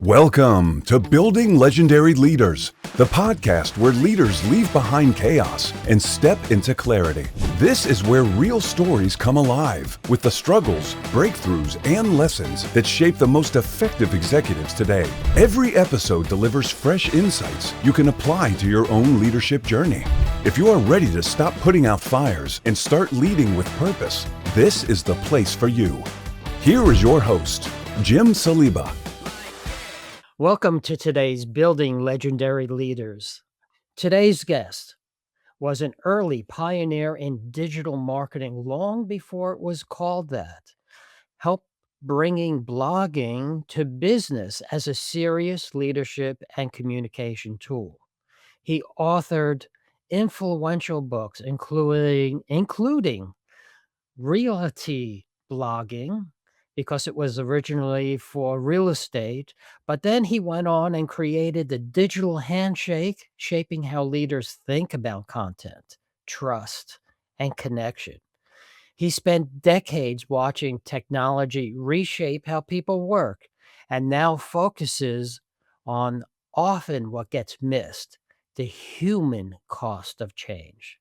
Welcome to Building Legendary Leaders, the podcast where leaders leave behind chaos and step into clarity. This is where real stories come alive with the struggles, breakthroughs, and lessons that shape the most effective executives today. Every episode delivers fresh insights you can apply to your own leadership journey. If you are ready to stop putting out fires and start leading with purpose, this is the place for you. Here is your host, Jim Saliba. Welcome to today's Building Legendary Leaders. Today's guest was an early pioneer in digital marketing long before it was called that, helped bringing blogging to business as a serious leadership and communication tool. He authored influential books, including realty blogging because it was originally for real estate. But then he went on and created the digital handshake, shaping how leaders think about content, trust, and connection. He spent decades watching technology reshape how people work and now focuses on often what gets missed, the human cost of change.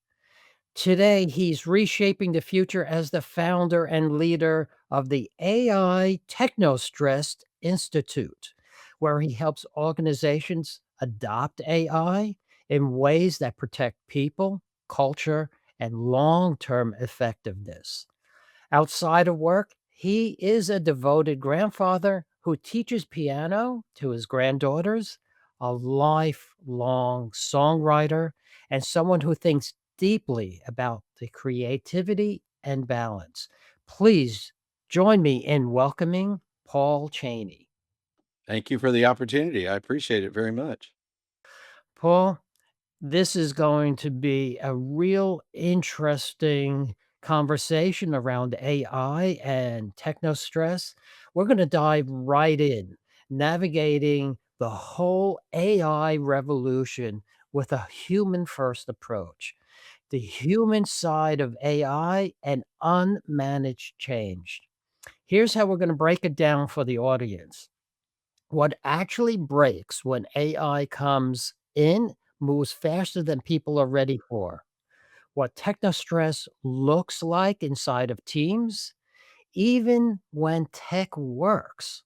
Today, he's reshaping the future as the founder and leader of the AI Technostress Institute, where he helps organizations adopt AI in ways that protect people, culture, and long term effectiveness. Outside of work, he is a devoted grandfather who teaches piano to his granddaughters, a lifelong songwriter, and someone who thinks deeply about the creativity and balance. Please join me in welcoming Paul Chaney. Thank you for the opportunity. I appreciate it very much. Paul, this is going to be a real interesting conversation around AI and techno stress. We're going to dive right in, navigating the whole AI revolution with a human first approach, the human side of AI and unmanaged change. Here's how we're going to break it down for the audience. What actually breaks when AI comes in moves faster than people are ready for. What techno stress looks like inside of teams, even when tech works.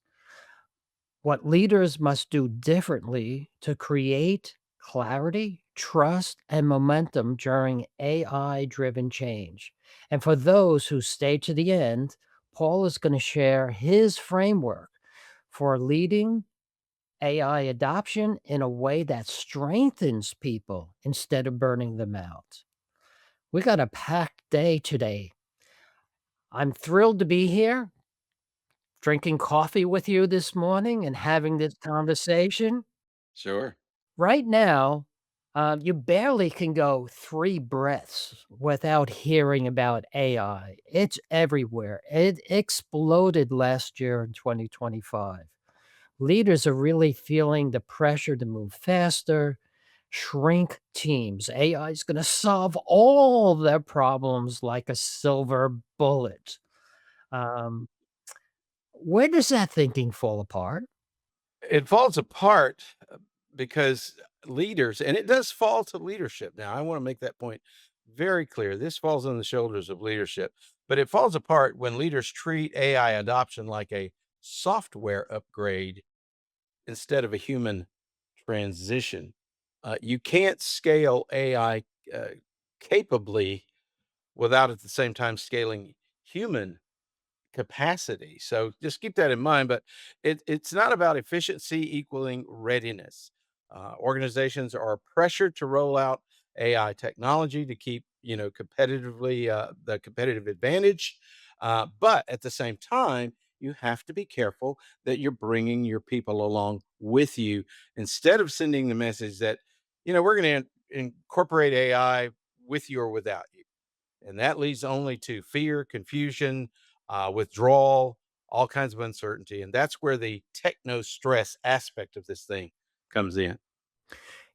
What leaders must do differently to create clarity, trust, and momentum during AI driven change. And for those who stay to the end, Paul is going to share his framework for leading AI adoption in a way that strengthens people instead of burning them out. We got a packed day today. I'm thrilled to be here, drinking coffee with you this morning and having this conversation. Sure. Right now, you barely can go 3 breaths without hearing about AI. It's everywhere. It exploded last year in 2025. Leaders are really feeling the pressure to move faster, shrink teams. AI is going to solve all their problems like a silver bullet. Um, where does that thinking fall apart? It falls apart because leaders, and it does fall to leadership. Now, I want to make that point very clear. This falls on the shoulders of leadership, but it falls apart when leaders treat AI adoption like a software upgrade instead of a human transition. You can't scale AI capably without at the same time scaling human capacity. So just keep that in mind. But it's not about efficiency equaling readiness. Organizations are pressured to roll out AI technology to keep competitively the competitive advantage. But at the same time, you have to be careful that you're bringing your people along with you instead of sending the message that we're going to incorporate AI with you or without you, and that leads only to fear, confusion, withdrawal, all kinds of uncertainty. And that's where the techno stress aspect of this thing comes in.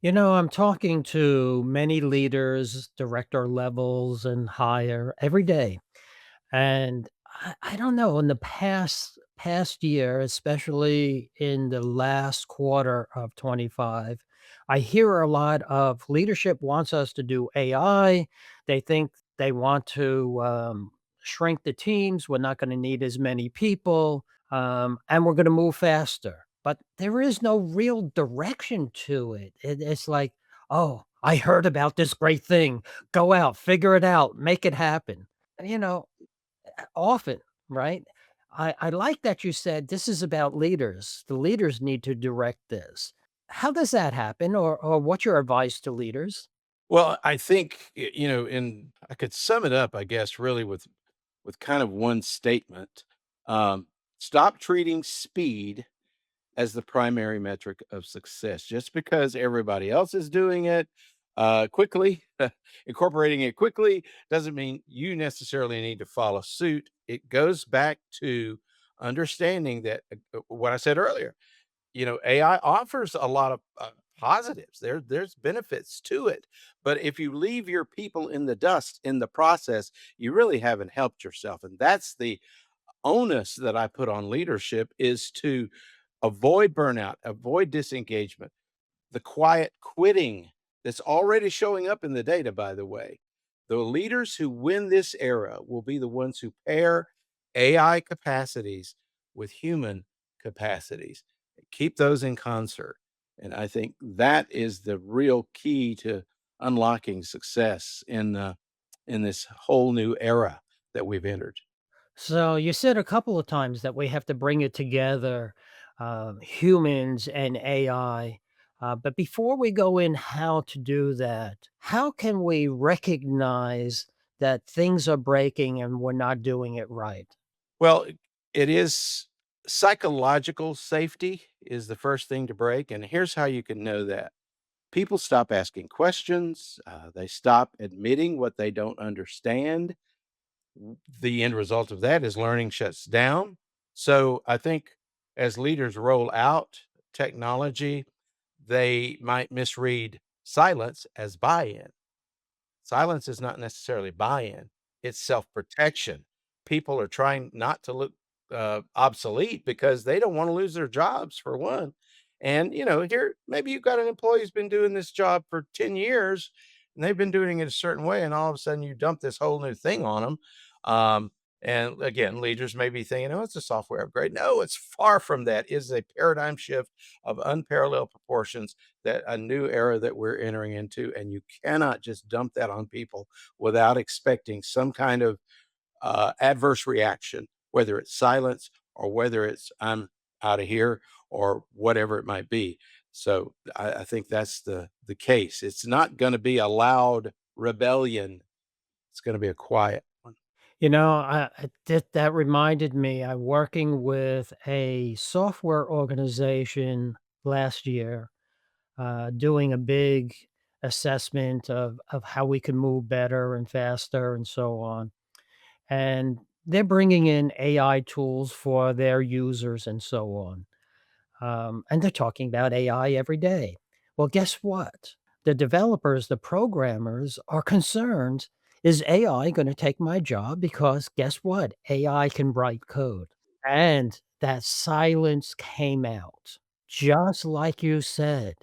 I'm talking to many leaders, director levels and higher every day. And I don't know, in the past past year, especially in the last quarter of 25, I hear a lot of leadership wants us to do AI. They think they want to shrink the teams. We're not going to need as many people, and we're going to move faster. But there is no real direction to it. It's like, oh, I heard about this great thing. Go out, figure it out, make it happen. You know, often, right? I like that you said this is about leaders. The leaders need to direct this. How does that happen, or what's your advice to leaders? Well, I think, and I could sum it up, I guess, really with kind of one statement. Um, Stop treating speed as the primary metric of success. Just because everybody else is doing it quickly, incorporating it quickly, doesn't mean you necessarily need to follow suit. It goes back to understanding that what I said earlier. AI offers a lot of positives. There's benefits to it, but if you leave your people in the dust in the process, you really haven't helped yourself, and that's the onus that I put on leadership is to avoid burnout, avoid disengagement, the quiet quitting that's already showing up in the data, by the way. The leaders who win this era will be the ones who pair AI capacities with human capacities. Keep those in concert. And I think that is the real key to unlocking success in this whole new era that we've entered. So you said a couple of times that we have to bring it together, humans and AI. But before we go in how to do that, how can we recognize that things are breaking and we're not doing it right? Well, it is psychological safety is the first thing to break, and here's how you can know that. People stop asking questions, they stop admitting what they don't understand. The end result of that is learning shuts down. So I think as leaders roll out technology, they might misread silence as buy-in. Silence is not necessarily buy-in, it's self-protection. People are trying not to look, obsolete because they don't wanna lose their jobs, for one. And, here, maybe you've got an employee who's been doing this job for 10 years, and they've been doing it a certain way, and all of a sudden you dump this whole new thing on them. And again, leaders may be thinking, "Oh, it's a software upgrade." No, it's far from that. It is a paradigm shift of unparalleled proportions, that a new era that we're entering into, and you cannot just dump that on people without expecting some kind of adverse reaction, whether it's silence or whether it's I'm out of here or whatever it might be. So I think that's the case. It's not going to be a loud rebellion. It's going to be a quiet one. That reminded me, I'm working with a software organization last year, doing a big assessment of how we can move better and faster and so on. And they're bringing in AI tools for their users and so on. And they're talking about AI every day. Well, guess what? The developers, the programmers are concerned, is AI going to take my job? Because guess what? AI can write code. And that silence came out, just like you said,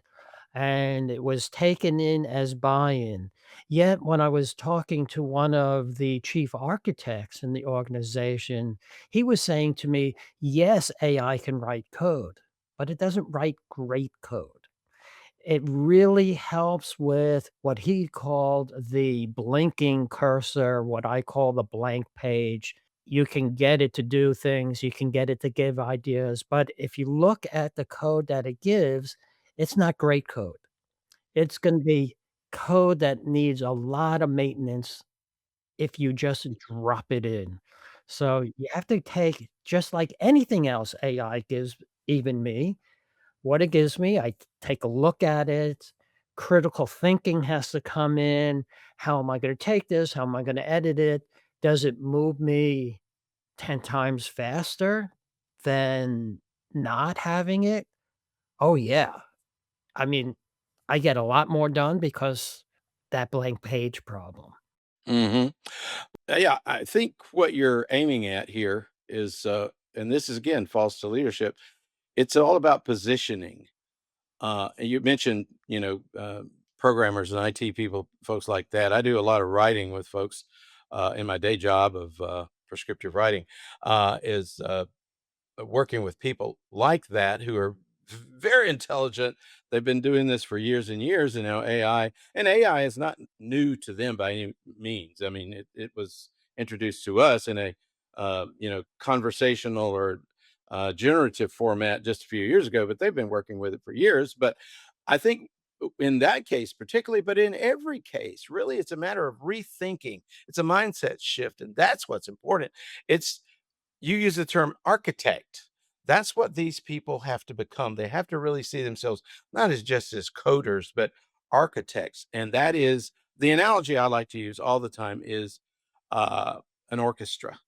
and it was taken in as buy-in. Yet, when I was talking to one of the chief architects in the organization, he was saying to me, yes, AI can write code, but it doesn't write great code. It really helps with what he called the blinking cursor, what I call the blank page. You can get it to do things, you can get it to give ideas, but if you look at the code that it gives, it's not great code. It's gonna be code that needs a lot of maintenance if you just drop it in. So you have to take, just like anything else AI gives, even me, what it gives me, I take a look at it. Critical thinking has to come in. How am I gonna take this? How am I gonna edit it? Does it move me 10 times faster than not having it? Oh, yeah. I mean, I get a lot more done because that blank page problem. Hmm. Yeah, I think what you're aiming at here is and this is again false to leadership, it's all about positioning. And you mentioned, programmers and IT people, folks like that. I do a lot of writing with folks in my day job of prescriptive writing. Is Working with people like that who are very intelligent. They've been doing this for years and years, and now AI is not new to them by any means. I mean, it was introduced to us in a conversational or generative format just a few years ago, but they've been working with it for years. But I think in that case particularly, but in every case, really, it's a matter of rethinking. It's a mindset shift, and that's what's important. It's You use the term architect. That's what these people have to become. They have to really see themselves not as just as coders, but architects. And that is the analogy I like to use all the time is uh, an orchestra.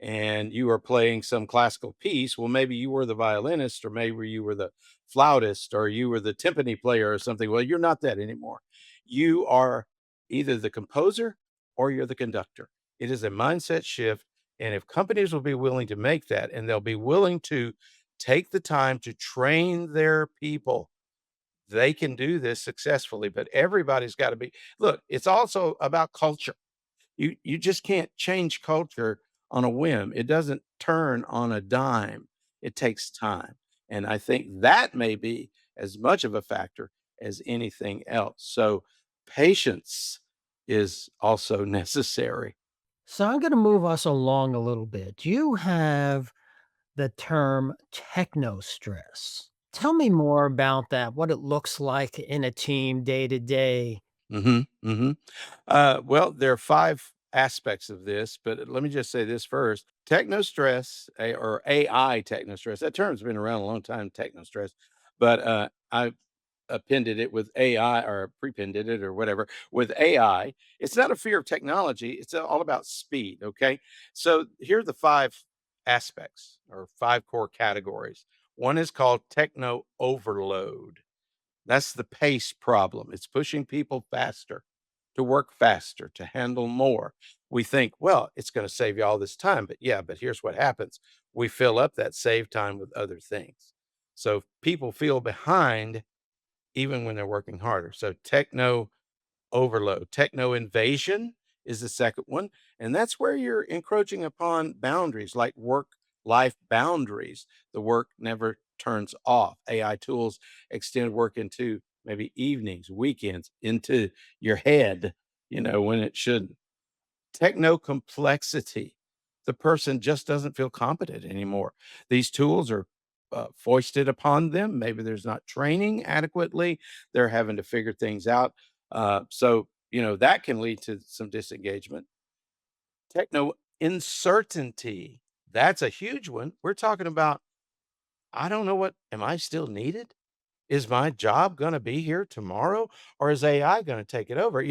And you are playing some classical piece. Well, maybe you were the violinist, or maybe you were the flautist, or you were the timpani player or something. Well, you're not that anymore. You are either the composer or you're the conductor. It is a mindset shift, and if companies will be willing to make that, and they'll be willing to take the time to train their people, they can do this successfully. But everybody's got to be, look, it's also about culture. You just can't change culture on a whim. It doesn't turn on a dime. It takes time. And I think that may be as much of a factor as anything else. So patience is also necessary. So I'm going to move us along a little bit. You have the term technostress. Tell me more about that, what it looks like in a team day to day. Mhm, mhm. Well, there are 5 aspects of this, but let me just say this first. Technostress, or AI technostress, that term's been around a long time, technostress, but, I appended it with AI, or prepended it or whatever with AI. It's not a fear of technology, it's all about speed, okay? So, here are the 5 aspects or 5 core categories. One is called techno overload. That's the pace problem. It's pushing people faster, to work faster, to handle more. We think, well, it's going to save you all this time. But yeah, but here's what happens: we fill up that save time with other things. So people feel behind even when they're working harder. So techno overload. Techno invasion is the second one. And that's where you're encroaching upon boundaries like work life boundaries. The work never turns off. AI tools extend work into maybe evenings, weekends, into your head, when it shouldn't. Techno complexity. The person just doesn't feel competent anymore. These tools are foisted upon them. Maybe there's not training adequately. They're having to figure things out. That can lead to some disengagement. Techno uncertainty. That's a huge one. We're talking about, I don't know, am I still needed? Is my job gonna be here tomorrow, or is AI gonna take it over?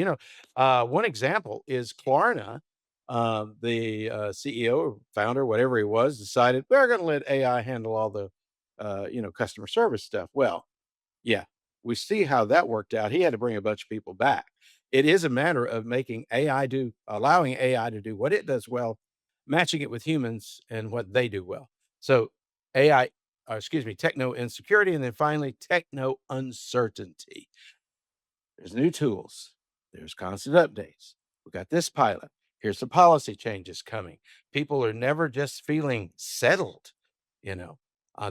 One example is Klarna. The CEO or founder, whatever he was, decided we're gonna let AI handle all the, customer service stuff. Well, yeah, we see how that worked out. He had to bring a bunch of people back. It is a matter of allowing AI to do what it does well, matching it with humans and what they do well. So AI, excuse me, techno insecurity, and then finally techno uncertainty. There's new tools. There's constant updates. We got this pilot. Here's the policy changes coming. People are never just feeling settled. You know,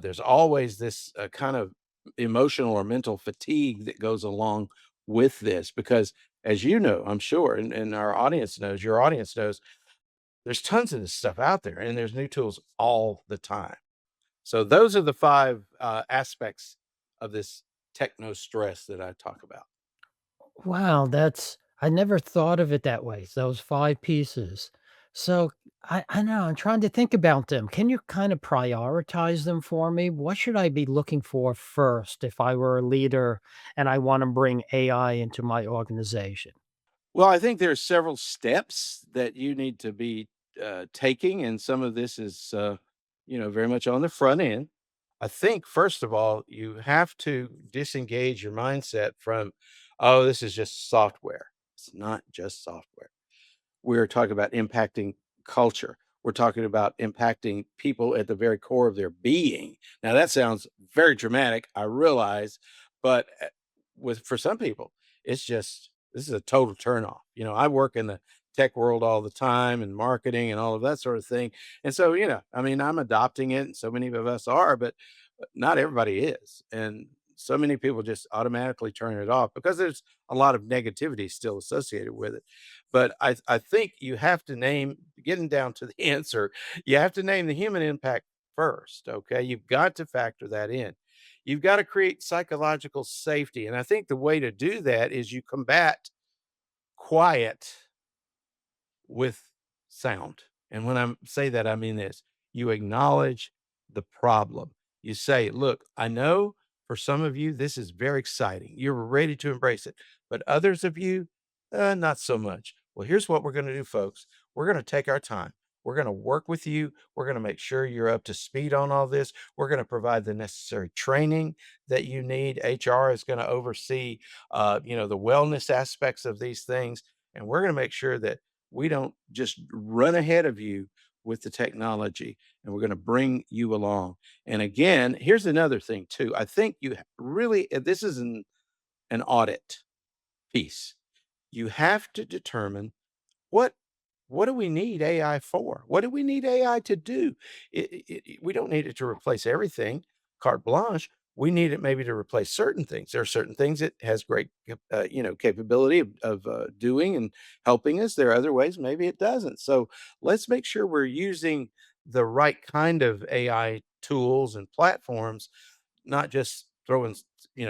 there's always this kind of emotional or mental fatigue that goes along with this because, as you know, I'm sure, and our audience knows, your audience knows, there's tons of this stuff out there, and there's new tools all the time. So those are the 5 aspects of this techno stress that I talk about. Wow, I never thought of it that way, those 5 pieces. So, I know, I'm trying to think about them. Can you kind of prioritize them for me? What should I be looking for first if I were a leader and I wanna bring AI into my organization? Well, I think there are several steps that you need to be taking, and some of this is, very much on the front end. I think, first of all, you have to disengage your mindset from, oh, this is just software. It's not just software. We're talking about impacting culture. we're talking about impacting people at the very core of their being. Now that sounds very dramatic, I realize, but with for some people, it's just this is a total turnoff. I work in the tech world all the time and marketing and all of that sort of thing. And so, I mean, I'm adopting it and so many of us are, but not everybody is. And so many people just automatically turn it off because there's a lot of negativity still associated with it. But I think you have to name, getting down to the answer, you have to name the human impact first. Okay. You've got to factor that in. You've got to create psychological safety. And I think the way to do that is you combat quiet with sound. And when I say that, I mean this: you acknowledge the problem. You say, look, I know for some of you, this is very exciting. You're ready to embrace it. But others of you, not so much. Well, here's what we're going to do, folks. We're going to take our time. We're going to work with you. We're going to make sure you're up to speed on all this. We're going to provide the necessary training that you need. HR is going to oversee, the wellness aspects of these things. And we're going to make sure that we don't just run ahead of you with the technology, and we're going to bring you along. And again, here's another thing too. I think you really, this is an audit piece. You have to determine what what do we need AI for? What do we need AI to do? We don't need it to replace everything, carte blanche. We need it maybe to replace certain things. There are certain things it has great, capability of doing and helping us. There are other ways maybe it doesn't. So let's make sure we're using the right kind of AI tools and platforms, not just throwing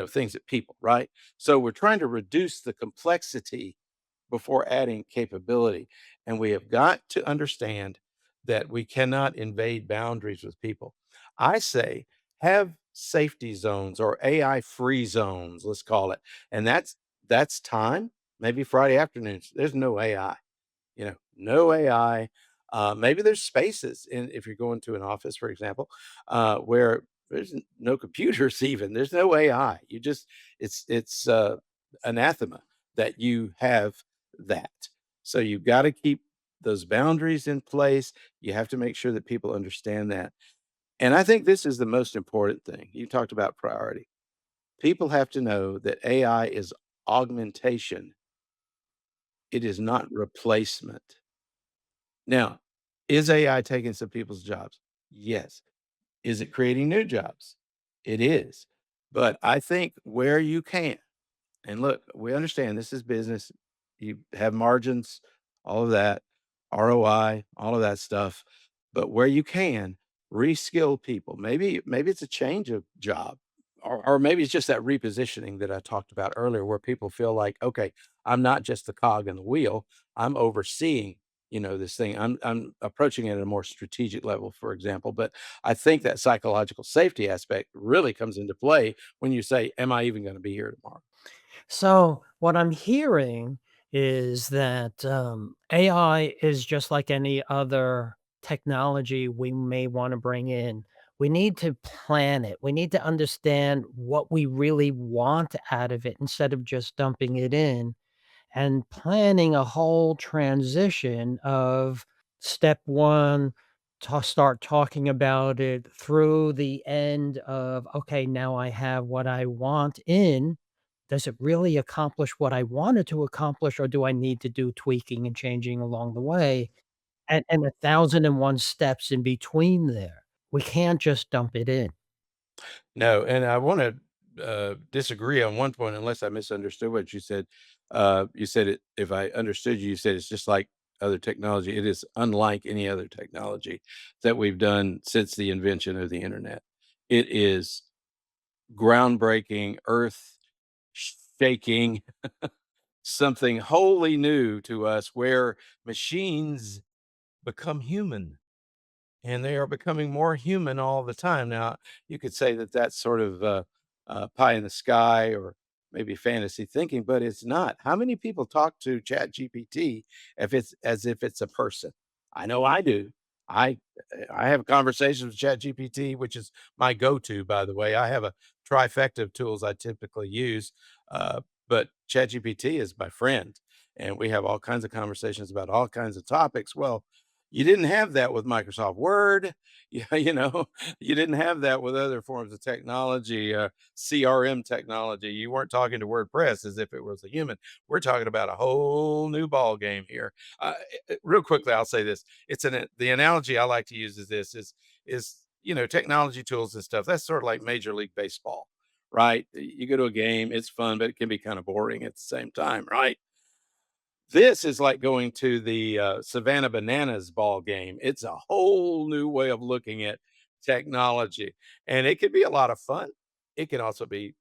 things at people, right? So we're trying to reduce the complexity before adding capability. And we have got to understand that we cannot invade boundaries with people. I say have safety zones or AI free zones, let's call it. And that's time, maybe Friday afternoons. There's no AI. No AI. Maybe there's spaces if you're going to an office, for example, where there's no computers even. There's no AI. It's anathema that you have that. So you've got to keep those boundaries in place. You have to make sure that people understand that. And I think this is the most important thing. You talked about priority. People have to know that AI is augmentation. It is not replacement. Now, is AI taking some people's jobs? Yes. Is it creating new jobs? It is. But I think where you can, and look, we understand this is business. You have margins, all of that, ROI, all of that stuff. But where you can, reskill people. Maybe it's a change of job, or maybe it's just that repositioning that I talked about earlier, where people feel like, okay, I'm not just the cog in the wheel. I'm overseeing, this thing. I'm approaching it at a more strategic level, for example. But I think that psychological safety aspect really comes into play when you say, am I even going to be here tomorrow? So, what I'm hearing is that AI is just like any other technology we may want to bring in. We need to plan it. We need to understand what we really want out of it instead of just dumping it in and planning a whole transition of step one, to start talking about it through the end of, okay, now I have what I want in. Does it really accomplish what I wanted to accomplish, or do I need to do tweaking and changing along the way? And 1,001 steps in between there. We can't just dump it in. No, and I want to disagree on one point, unless I misunderstood what you said. You said it. If I understood you, you said it's just like other technology. It is unlike any other technology that we've done since the invention of the internet. It is groundbreaking, earth shaking, something wholly new to us, where machines become human and they are becoming more human all the time. Now, you could say that that's sort of pie in the sky or maybe fantasy thinking, but it's not. How many people talk to Chat GPT if it's as if it's a person? I know I do. I I have conversations with Chat GPT, which is my go-to, by the way. I have a trifecta of tools I typically use, but Chat GPT is my friend, and we have all kinds of conversations about all kinds of topics. Well, You didn't have that with Microsoft Word. Yeah, you didn't have that with other forms of technology, CRM technology. You weren't talking to WordPress as if it was a human. We're talking about a whole new ball game here. Real quickly, I'll say this. The analogy I like to use is this is technology tools and stuff. That's sort of like Major League Baseball, right? You go to a game, it's fun, but it can be kind of boring at the same time, right? This is like going to the, Savannah Bananas ball game. It's a whole new way of looking at technology, and it can be a lot of fun. It can also be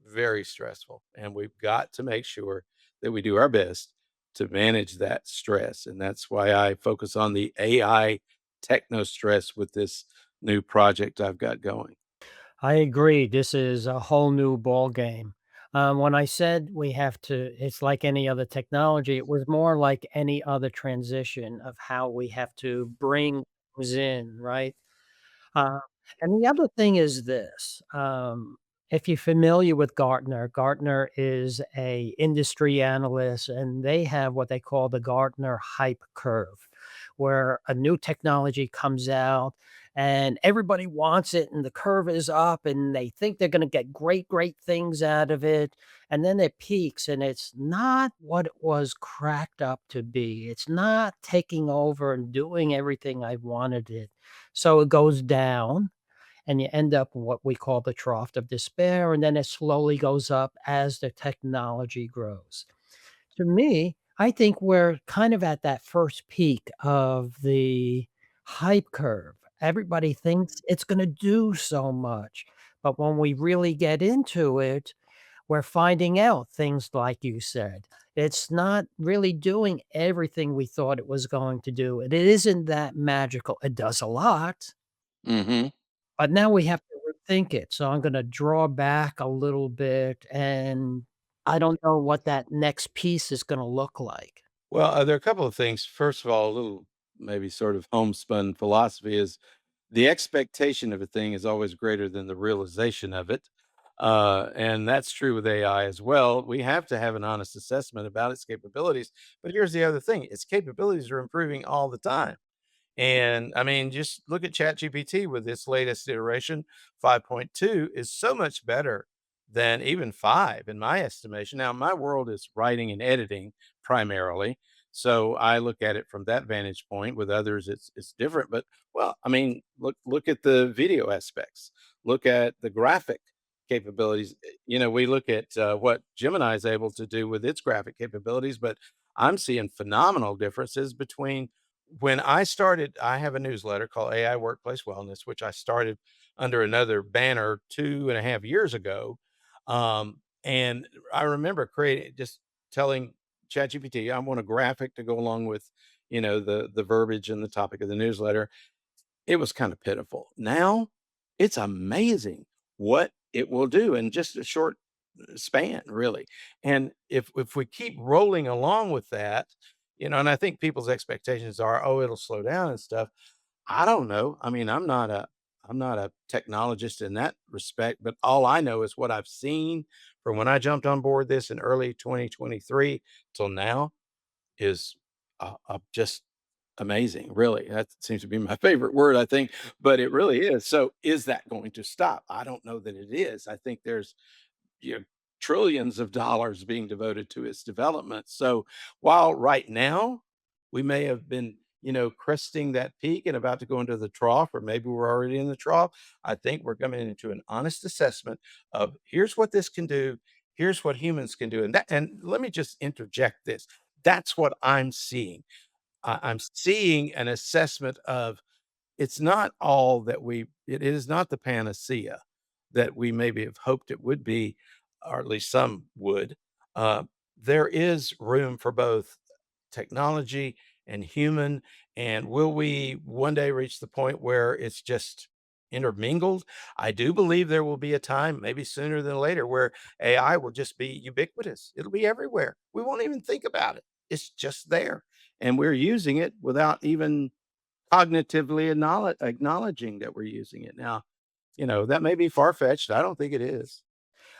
very stressful, and we've got to make sure that we do our best to manage that stress, and that's why I focus on the AI Technostress with this new project I've got going. I agree. This is a whole new ball game. When I said we have to, it's like any other technology. It was more like any other transition of how we have to bring things in, right? Uh, and the other thing is this, if you're familiar with Gartner, Gartner is a industry analyst, and they have what they call the Gartner hype curve, where a new technology comes out and everybody wants it and the curve is up and they think they're going to get great, great things out of it. And then it peaks and it's not what it was cracked up to be. It's not taking over and doing everything I wanted it. So it goes down and you end up in what we call the trough of despair, and then it slowly goes up as the technology grows. To me, I think we're kind of at that first peak of the hype curve. Everybody thinks it's going to do so much. But when we really get into it, we're finding out things like you said. It's not really doing everything we thought it was going to do. It isn't that magical. It does a lot, Mhm. but now we have to rethink it, so I'm gonna draw back a little bit, and I don't know what that next piece is gonna look like. Well, there are a couple of things. First of all, a little maybe sort of homespun philosophy is the expectation of a thing is always greater than the realization of it. And that's true with AI as well. We have to have an honest assessment about its capabilities. But here's the other thing, its capabilities are improving all the time. And I mean, just look at ChatGPT with its latest iteration. 5.2 is so much better than even 5 in my estimation. Now, my world is writing and editing primarily. So I look at it from that vantage point. With others, it's different. But well, I mean, look at the video aspects. Look at the graphic capabilities. We look at what Gemini is able to do with its graphic capabilities, but I'm seeing phenomenal differences between when I started. I have a newsletter called AI Workplace Wellness, which I started under another banner 2.5 years ago. And I remember creating just telling ChatGPT, I want a graphic to go along with, the verbiage and the topic of the newsletter. It was kind of pitiful. Now it's amazing what it will do in just a short span, really. And if we keep rolling along with that, and I think people's expectations are, oh, it'll slow down and stuff. I don't know. I mean, I'm not a technologist in that respect, but all I know is what I've seen from when I jumped on board this in early 2023 till now is just amazing, really. That seems to be my favorite word, I think, but it really is. So, is that going to stop? I don't know that it is. I think there's you know, trillions of dollars being devoted to its development. So while right now we may have been, cresting that peak and about to go into the trough, or maybe we're already in the trough, I think we're coming into an honest assessment of here's what this can do, here's what humans can do. And let me just interject this. That's what I'm seeing. I'm seeing an assessment of it's not all that it is not the panacea that we maybe have hoped it would be, or at least some would. Uh, there is room for both technology and human. And will we one day reach the point where it's just intermingled? I do believe there will be a time, maybe sooner than later, where AI will just be ubiquitous. It'll be everywhere. We won't even think about it. It's just there. And we're using it without even cognitively acknowledging that we're using it. Now, that may be far-fetched. I don't think it is.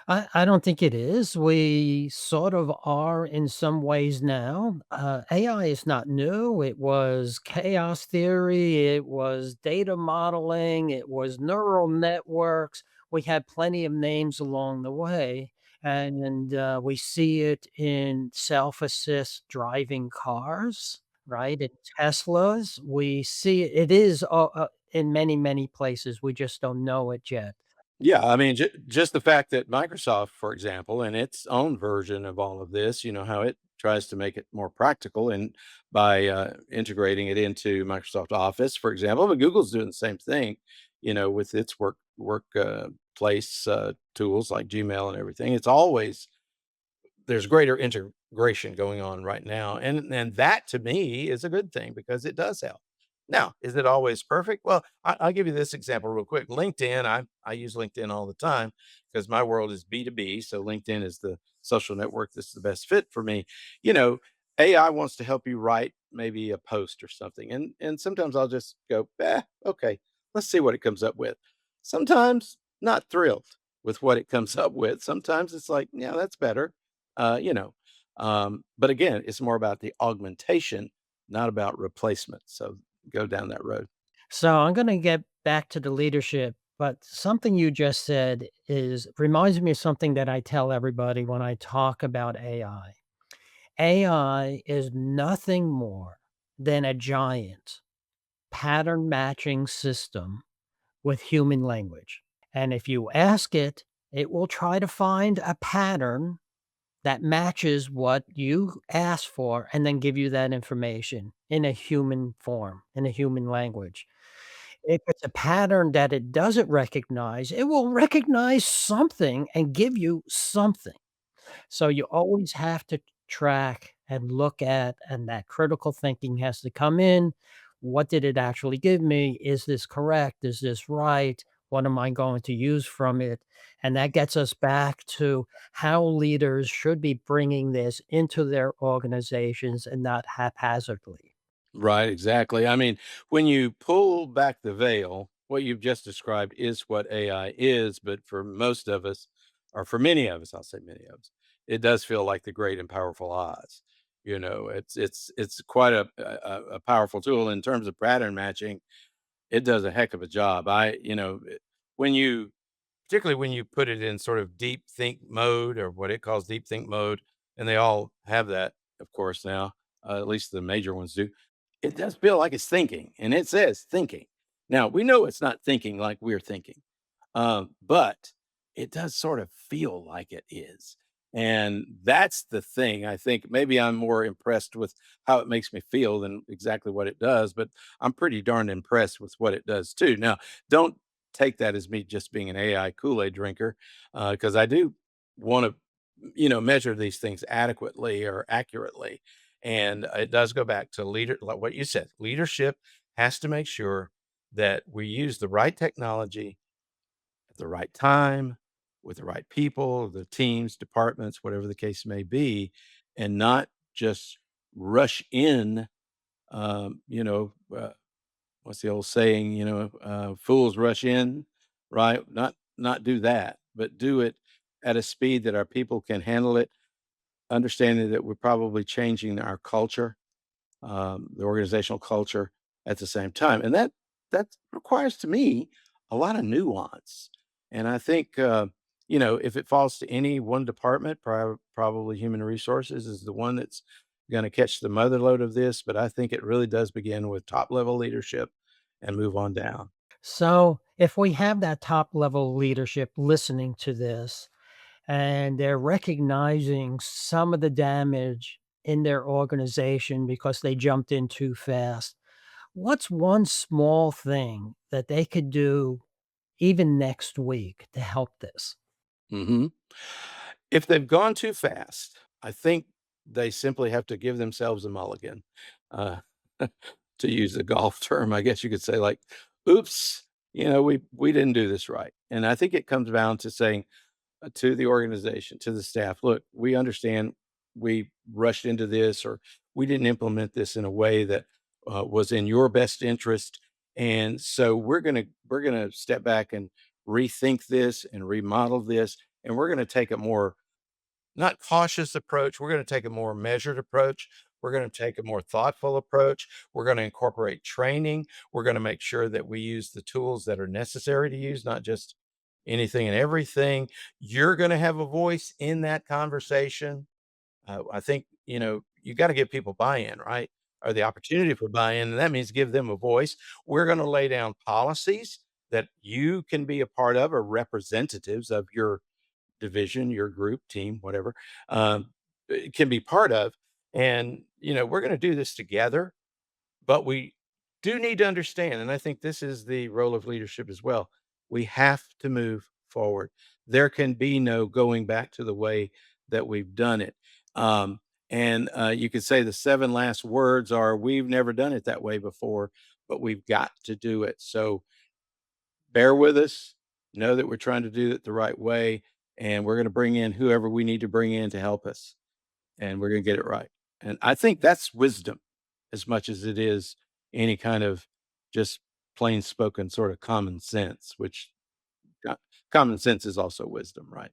I don't think it is. We sort of are in some ways now. AI is not new. It was chaos theory, it was data modeling, it was neural networks. We had plenty of names along the way. And we see it in self assist driving cars, right? In Teslas. We see it, it is in many, many places. We just don't know it yet. Yeah, I mean, just the fact that Microsoft, for example, in its own version of all of this, how it tries to make it more practical and by integrating it into Microsoft Office, for example, but Google's doing the same thing, with its work place tools like Gmail and everything. It's always there's greater integration going on right now, and that to me is a good thing because it does help. Now, is it always perfect? Well, I'll give you this example real quick. LinkedIn, I use LinkedIn all the time because my world is B2B, so LinkedIn is the social network that's the best fit for me. You know, AI wants to help you write maybe a post or something, and sometimes I'll just go, okay, let's see what it comes up with. Sometimes not thrilled with what it comes up with. Sometimes it's like, yeah, that's better uh, you know, but again, it's more about the augmentation, not about replacement. So go down that road. So I'm going to get back to the leadership, but something you just said is reminds me of something that I tell everybody when I talk about AI. AI is nothing more than a giant pattern matching system with human language. And if you ask it, it will try to find a pattern that matches what you asked for and then give you that information in a human form, in a human language. If it's a pattern that it doesn't recognize, it will recognize something and give you something. So you always have to track and look at, and that critical thinking has to come in. What did it actually give me? Is this correct? Is this right? What am I going to use from it? And that gets us back to how leaders should be bringing this into their organizations and not haphazardly. Right, exactly. I mean, when you pull back the veil, what you've just described is what AI is, but for most of us, or for many of us, I'll say many of us, it does feel like the great and powerful Oz. It's quite a powerful tool in terms of pattern matching. It does a heck of a job. When you particularly when you put it in sort of deep think mode or what it calls deep think mode, and they all have that, of course, now, at least the major ones do. It does feel like it's thinking, and it says thinking. Now, we know it's not thinking like we're thinking, but it does sort of feel like it is. And that's the thing. I think maybe I'm more impressed with how it makes me feel than exactly what it does, but I'm pretty darn impressed with what it does too. Now, don't take that as me just being an AI Kool-Aid drinker, because I do want to, measure these things adequately or accurately. And it does go back to like what you said. Leadership has to make sure that we use the right technology at the right time with the right people, the teams, departments, whatever the case may be, and not just rush in. Um, you know, uh, what's the old saying? Fools rush in, right? Not do that, but do it at a speed that our people can handle it, understanding that we're probably changing our culture, the organizational culture at the same time. And that requires to me a lot of nuance. And I think if it falls to any one department, probably human resources is the one that's going to catch the mother load of this. But I think it really does begin with top level leadership and move on down. So if we have that top level leadership listening to this, and they're recognizing some of the damage in their organization because they jumped in too fast. What's one small thing that they could do even next week to help this? hmm If they've gone too fast, I think they simply have to give themselves a mulligan. Uh, to use a golf term, I guess you could say like, "Oops, we didn't do this right." And I think it comes down to saying, to the organization, to the staff, "Look, we understand we rushed into this or we didn't implement this in a way that was in your best interest. And so we're going to step back and rethink this and remodel this and we're going to take a more not cautious approach. We're going to take a more measured approach. We're going to take a more thoughtful approach. We're going to incorporate training. We're going to make sure that we use the tools that are necessary to use, not just anything and everything. You're going to have a voice in that conversation. I think, you got to give people buy-in, right? Or the opportunity for buy-in, and that means give them a voice. We're going to lay down policies that you can be a part of or representatives of your division, your group, team, whatever, can be part of. And, we're going to do this together, but we do need to understand, and I think this is the role of leadership as well. We have to move forward. There can be no going back to the way that we've done it. And you could say the seven last words are we've never done it that way before, but we've got to do it. So bear with us, know that we're trying to do it the right way, and we're going to bring in whoever we need to bring in to help us, and we're going to get it right. And I think that's wisdom as much as it is any kind of just plain spoken sort of common sense, which co- common sense is also wisdom, right?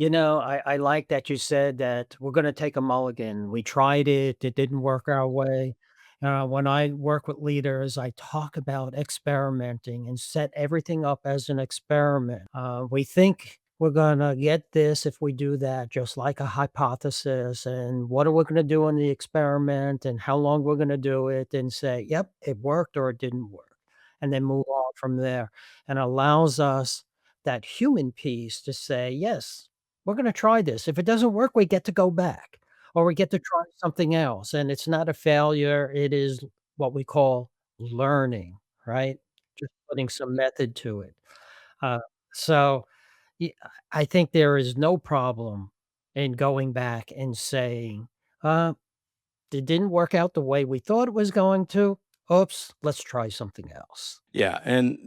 I like that you said that we're gonna take a mulligan. We tried it, it didn't work our way. When I work with leaders, I talk about experimenting and set everything up as an experiment. We think we're gonna get this if we do that, just like a hypothesis, and what are we gonna do in the experiment and how long we're gonna do it, and say, "Yep, it worked," or "It didn't work," and then move on from there, and allows us that human piece to say, "Yes, we're gonna try this. If it doesn't work, we get to go back, or we get to try something else, and it's not a failure, it is what we call learning, right? Just putting some method to it. Uh, so, y I think there is no problem in going back and saying, "Uh, it didn't work out the way we thought it was going to. Oops, let's try something else." Yeah, and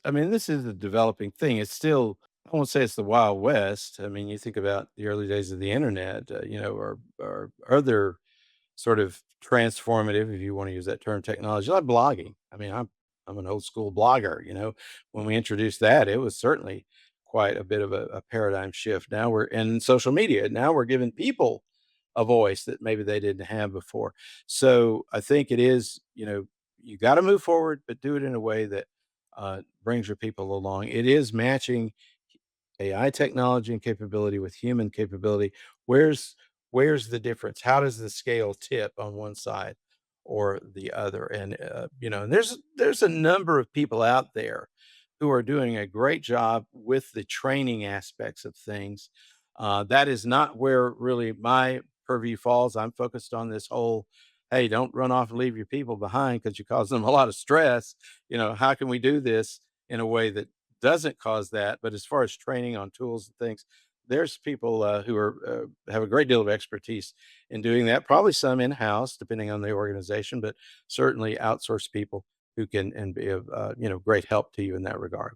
I mean, this is a developing thing. It's still, I won't say it's the Wild West. I mean, you think about the early days of the internet, or other sort of transformative, if you want to use that term, technology, like blogging. I mean, I'm an old school blogger. When we introduced that, it was certainly quite a bit of a paradigm shift. Now we're in social media. Now we're giving people a voice that maybe they didn't have before. So I think it is, you got to move forward, but do it in a way that brings your people along. It is matching AI technology and capability with human capability. Where's where's the difference? How does the scale tip on one side or the other? And and there's a number of people out there who are doing a great job with the training aspects of things. That is not where really my purview falls. I'm focused on this whole, hey, don't run off and leave your people behind because you cause them a lot of stress. How can we do this in a way that doesn't cause that? But as far as training on tools and things, there's people who have a great deal of expertise in doing that. Probably some in house, depending on the organization, but certainly outsource people who can and be of great help to you in that regard.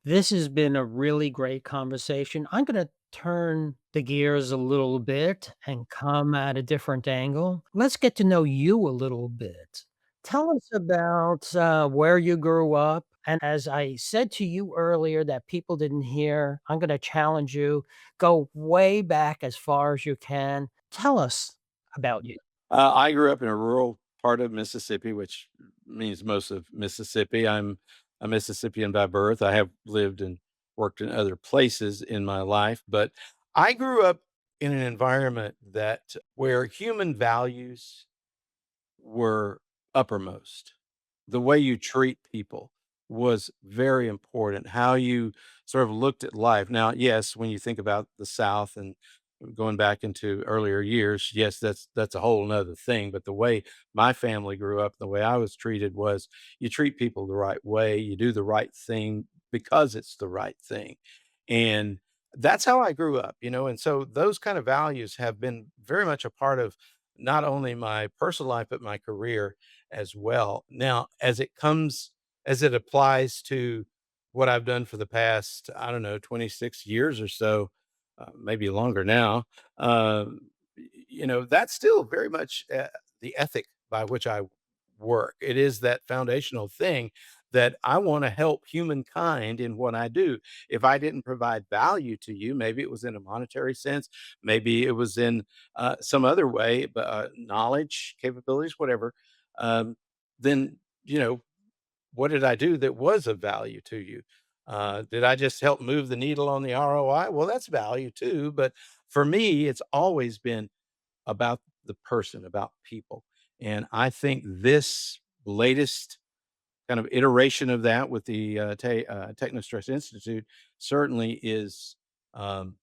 This has been a really great conversation. I'm gonna turn the gears a little bit and come at a different angle. Let's get to know you a little bit. Tell us about where you grew up. And as I said to you earlier that people didn't hear, I'm gonna challenge you. Go way back as far as you can. Tell us about you. I grew up in a rural part of Mississippi, which means most of Mississippi. I'm a Mississippian by birth. I have lived and worked in other places in my life, but I grew up in an environment that where human values were uppermost. The way you treat people was very important, how you sort of looked at life. Now, yes, when you think about the South and going back into earlier years, yes, that's a whole nother thing. But the way my family grew up, the way I was treated was you treat people the right way, you do the right thing because it's the right thing. And that's how I grew up, and so those kind of values have been very much a part of not only my personal life, but my career as well. Now, as it applies to what I've done for the past, I don't know, 26 years or so, maybe longer now, that's still very much the ethic by which I work. It is that foundational thing that I want to help humankind in what I do. If I didn't provide value to you, maybe it was in a monetary sense, maybe it was in some other way, but knowledge, capabilities, whatever, um, then, you know, what did I do that was of value to you? Did I just help move the needle on the ROI? Well, that's value too. But for me, it's always been about the person, about people. And I think this latest kind of iteration of that with the Technostress Institute certainly is um,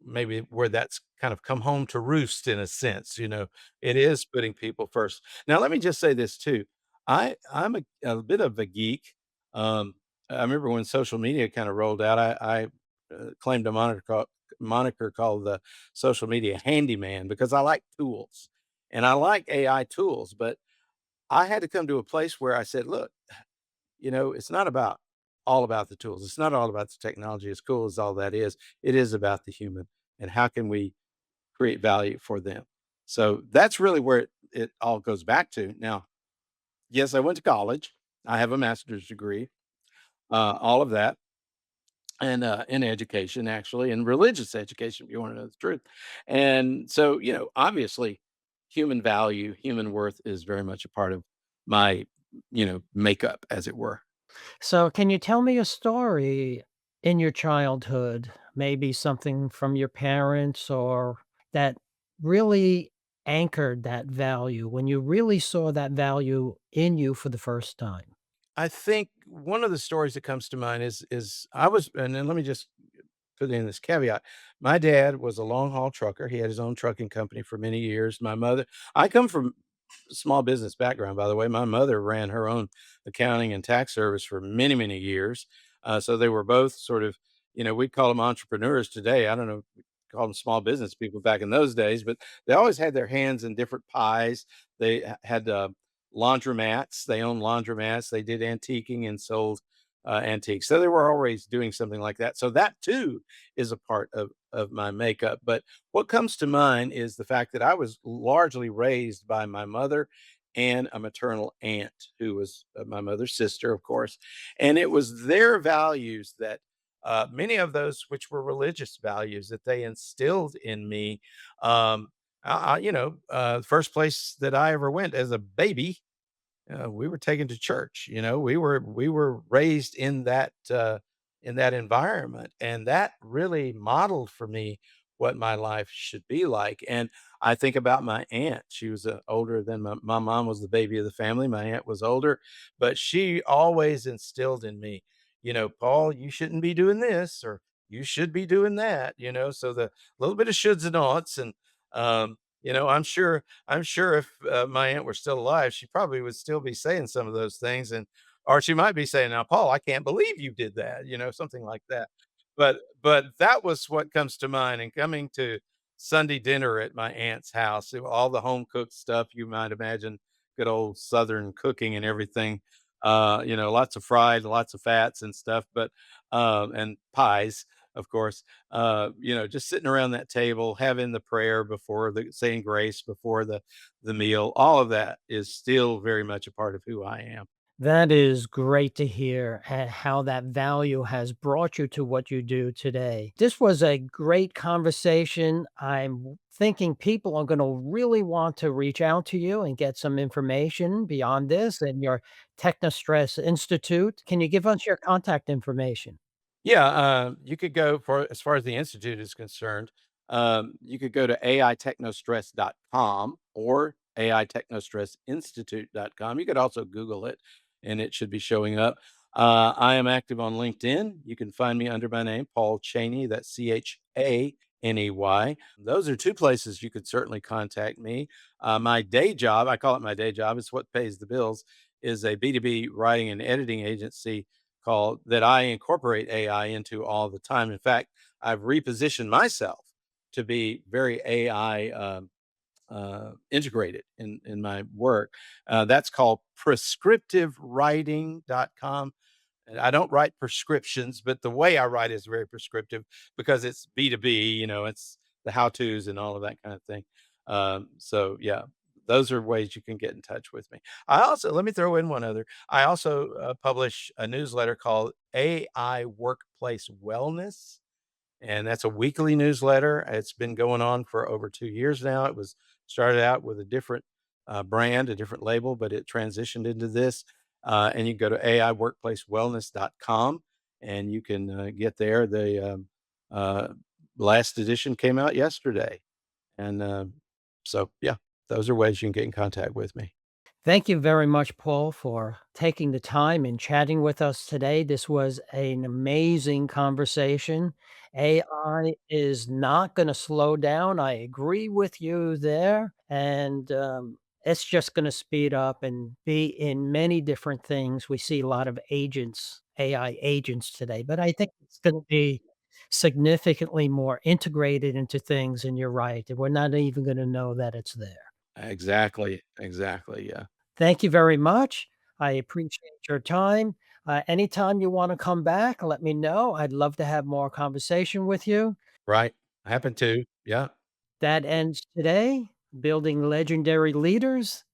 maybe where that's kind of come home to roost in a sense, you know, it is putting people first. Now, let me just say this too. I'm a bit of a geek. Um, I remember when social media kind of rolled out, I claimed a moniker called the social media handyman because I like tools and I like AI tools, but I had to come to a place where I said, look, you know, it's not about all about the tools. It's not all about the technology, as cool as all that is. It is about the human and how can we create value for them. So that's really where it all goes back to. Now, yes, I went to college. I have a master's degree, all of that, and in education, actually, and religious education, if you want to know the truth. And so, you know, obviously, human value, human worth is very much a part of my, you know, makeup, as it were. So, can you tell me a story in your childhood, maybe something from your parents or that really anchored that value when you really saw that value in you for the first time? I think one of the stories that comes to mind is I was, and then let me just put in this caveat. My dad was a long haul trucker. He had his own trucking company for many years. My mother, I come from a small business background, by the way. My mother ran her own accounting and tax service for many, many years. So they were both sort of, you know, we'd call them entrepreneurs today. I don't know, we call them small business people back in those days, but they always had their hands in different pies. They had laundromats. They owned laundromats. They did antiquing and sold antiques. So they were always doing something like that. So that too is a part of my makeup. But what comes to mind is the fact that I was largely raised by my mother and a maternal aunt who was my mother's sister, of course. And it was their values that many of those, which were religious values, that they instilled in me. You know, first place that I ever went as a baby, we were taken to church. You know, we were raised in that environment, and that really modeled for me what my life should be like. And I think about my aunt. She was older than my mom was the baby of the family. My aunt was older, but she always instilled in me, you know, Paul, you shouldn't be doing this, or you should be doing that. You know, so the little bit of shoulds and oughts, and you know, I'm sure if, my aunt were still alive, she probably would still be saying some of those things, and or she might be saying, "Now, Paul, I can't believe you did that," you know, something like that. But that was what comes to mind, and coming to Sunday dinner at my aunt's house, all the home cooked stuff you might imagine, good old Southern cooking and everything, you know, lots of fried, lots of fats and stuff, but, and pies, of course, you know, just sitting around that table, having the prayer before the saying grace before the meal, all of that is still very much a part of who I am. That is great to hear how that value has brought you to what you do today. This was a great conversation. I'm thinking people are going to really want to reach out to you and get some information beyond this and your Technostress Institute. Can you give us your contact information? Yeah, you could go for as far as the institute is concerned, you could go to aitechnostress.com or aitechnostressinstitute.com. You could also Google it, and it should be showing up. I am active on LinkedIn. You can find me under my name, Paul Chaney. That's Chaney. Those are two places you could certainly contact me. My day job, I call it my day job, it's what pays the bills, is a B2B writing and editing agency called that I incorporate AI into all the time. In fact, I've repositioned myself to be very AI integrated in my work. That's called prescriptivewriting.com. And I don't write prescriptions, but the way I write is very prescriptive because it's B2B, you know, it's the how to's and all of that kind of thing. So, yeah, those are ways you can get in touch with me. I also let me throw in one other. I also publish a newsletter called AI Workplace Wellness, and that's a weekly newsletter. It's been going on for over 2 years now. It was started out with a different brand, a different label, but it transitioned into this. And you can go to aiworkplacewellness.com and you can get there. The uh, last edition came out yesterday. And so, yeah, those are ways you can get in contact with me. Thank you very much, Paul, for taking the time and chatting with us today. This was an amazing conversation. AI is not going to slow down. I agree with you there. And it's just going to speed up and be in many different things. We see a lot of agents, AI agents today, but I think it's going to be significantly more integrated into things. And you're right. We're not even going to know that it's there. Exactly. Exactly. Yeah. Thank you very much. I appreciate your time. Anytime you want to come back, let me know. I'd love to have more conversation with you. Right. Happen to. Yeah. That ends today. Building legendary leaders.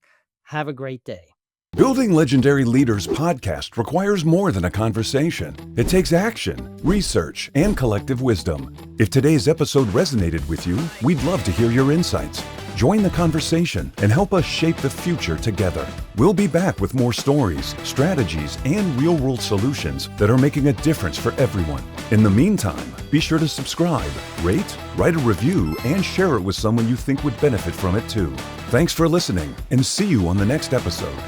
Have a great day. Building Legendary Leaders podcast requires more than a conversation. It takes action, research, and collective wisdom. If today's episode resonated with you, we'd love to hear your insights. Join the conversation and help us shape the future together. We'll be back with more stories, strategies, and real-world solutions that are making a difference for everyone. In the meantime, be sure to subscribe, rate, write a review, and share it with someone you think would benefit from it too. Thanks for listening, and see you on the next episode.